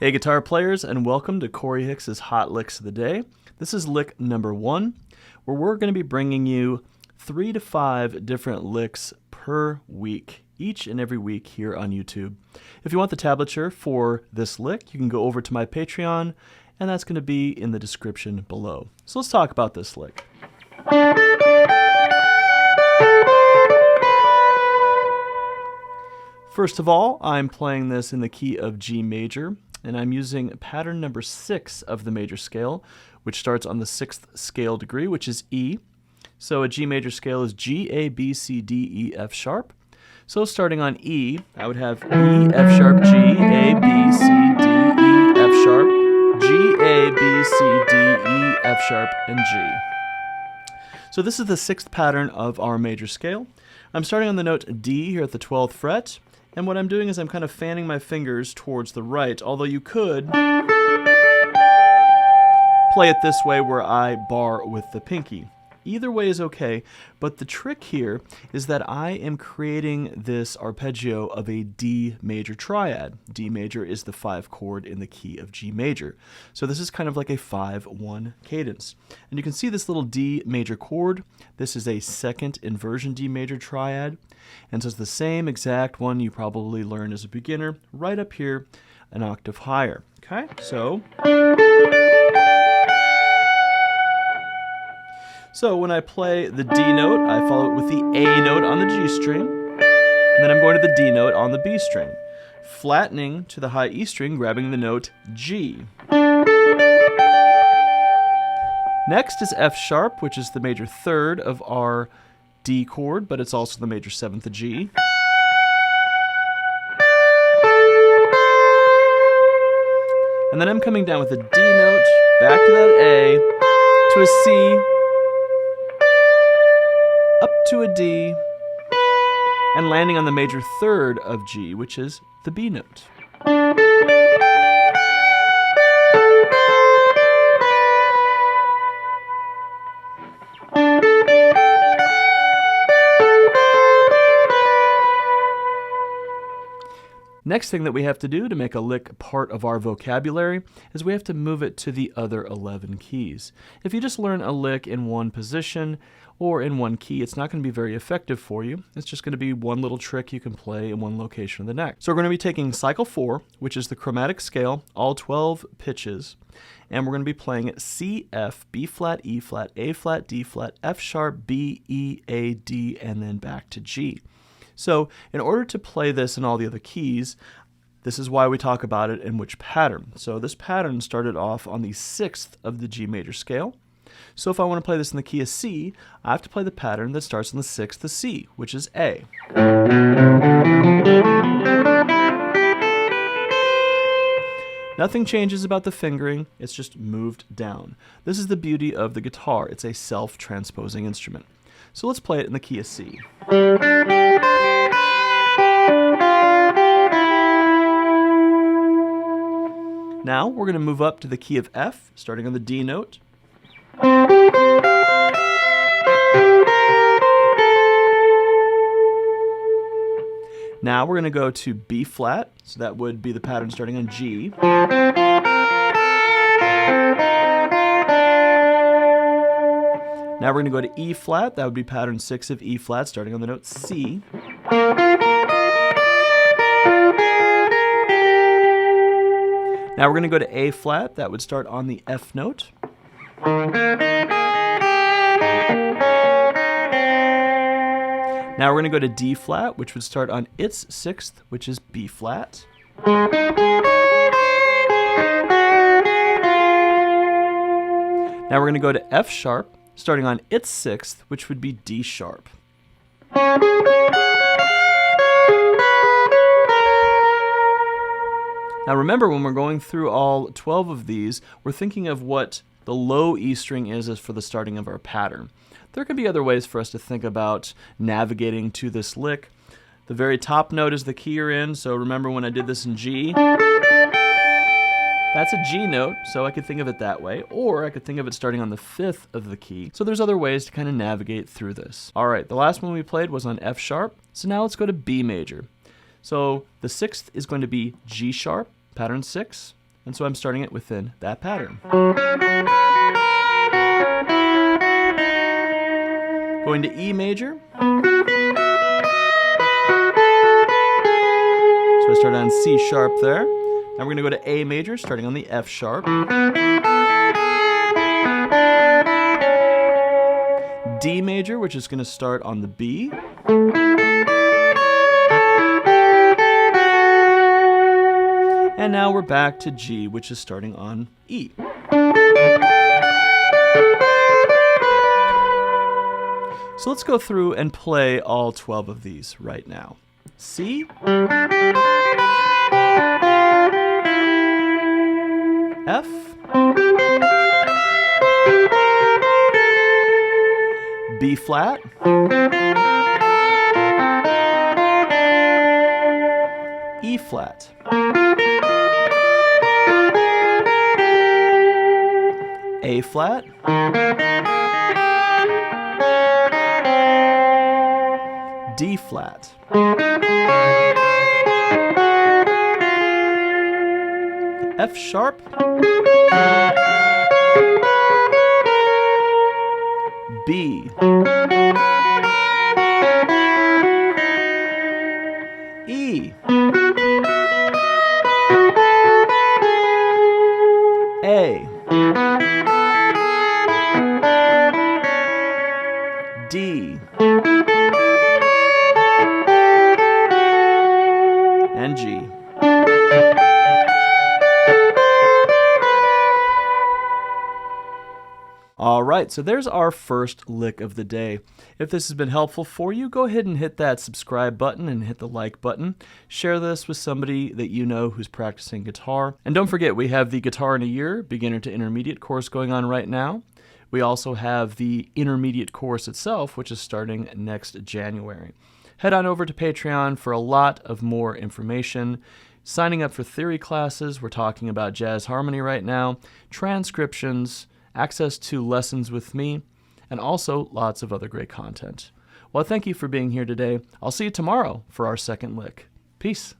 Hey guitar players, and welcome to Corey Hicks' Hot Licks of the Day. This is lick number 1, where we're going to be bringing you 3 to 5 different licks per week, each and every week here on YouTube. If you want the tablature for this lick, you can go over to my Patreon, and that's going to be in the description below. So let's talk about this lick. First of all, I'm playing this in the key of G major, and I'm using pattern number 6 of the major scale, which starts on the 6th scale degree, which is E. So a G major scale is G, A, B, C, D, E, F sharp. So starting on E, I would have E, F sharp, G, A, B, C, D, E, F sharp, G, A, B, C, D, E, F sharp, and G. So this is the 6th pattern of our major scale. I'm starting on the note D here at the 12th fret. And what I'm doing is I'm kind of fanning my fingers towards the right, although you could play it this way where I bar with the pinky. Either way is okay, but the trick here is that I am creating this arpeggio of a D major triad. D major is the 5 chord in the key of G major. So this is kind of like a 5-1 cadence. And you can see this little D major chord. This is a 2nd inversion D major triad. And so it's the same exact one you probably learned as a beginner, right up here, an octave higher. Okay, So when I play the D note, I follow it with the A note on the G string, and then I'm going to the D note on the B string, flattening to the high E string, grabbing the note G. Next is F sharp, which is the major 3rd of our D chord, but it's also the major 7th of G. And then I'm coming down with a D note, back to that A, to a C, up to a D, and landing on the major 3rd of G, which is the B note. Next thing that we have to do to make a lick part of our vocabulary is we have to move it to the other 11 keys. If you just learn a lick in one position or in one key, it's not going to be very effective for you. It's just going to be one little trick you can play in one location or the next. So we're going to be taking cycle 4, which is the chromatic scale, all 12 pitches, and we're going to be playing it C, F, B flat, E flat, A flat, D flat, F sharp, B, E, A, D, and then back to G. So in order to play this in all the other keys, this is why we talk about it in which pattern. So this pattern started off on the 6th of the G major scale. So if I want to play this in the key of C, I have to play the pattern that starts on the 6th of C, which is A. Nothing changes about the fingering, it's just moved down. This is the beauty of the guitar. It's a self-transposing instrument. So let's play it in the key of C. Now we're going to move up to the key of F, starting on the D note. Now we're going to go to B flat, so that would be the pattern starting on G. Now we're going to go to E flat, that would be pattern 6 of E flat, starting on the note C. Now we're going to go to A flat, that would start on the F note. Now we're going to go to D flat, which would start on its 6th, which is B flat. Now we're going to go to F sharp, starting on its 6th, which would be D sharp. Now remember, when we're going through all 12 of these, we're thinking of what the low E string is as for the starting of our pattern. There could be other ways for us to think about navigating to this lick. The very top note is the key you're in, so remember when I did this in G, that's a G note, so I could think of it that way, or I could think of it starting on the 5th of the key. So there's other ways to kind of navigate through this. All right, the last one we played was on F sharp, so now let's go to B major. So the 6th is going to be G sharp, pattern 6, And so I'm starting it within that pattern. Going to E major. So I start on C sharp there. Now we're going to go to A major, starting on the F sharp. D major, which is going to start on the B. And now we're back to G, which is starting on E. So let's go through and play all 12 of these right now. C, F, B flat, E flat, A flat, D flat, F sharp, B, E, A, D, and G. All right, so there's our first lick of the day. If this has been helpful for you, go ahead and hit that subscribe button and hit the like button. Share this with somebody that you know who's practicing guitar. And don't forget, we have the Guitar in a Year, beginner to intermediate course going on right now. We also have the intermediate course itself, which is starting next January. Head on over to Patreon for a lot of more information. Signing up for theory classes, we're talking about jazz harmony right now, transcriptions, access to lessons with me, and also lots of other great content. Well, thank you for being here today. I'll see you tomorrow for our second lick. Peace.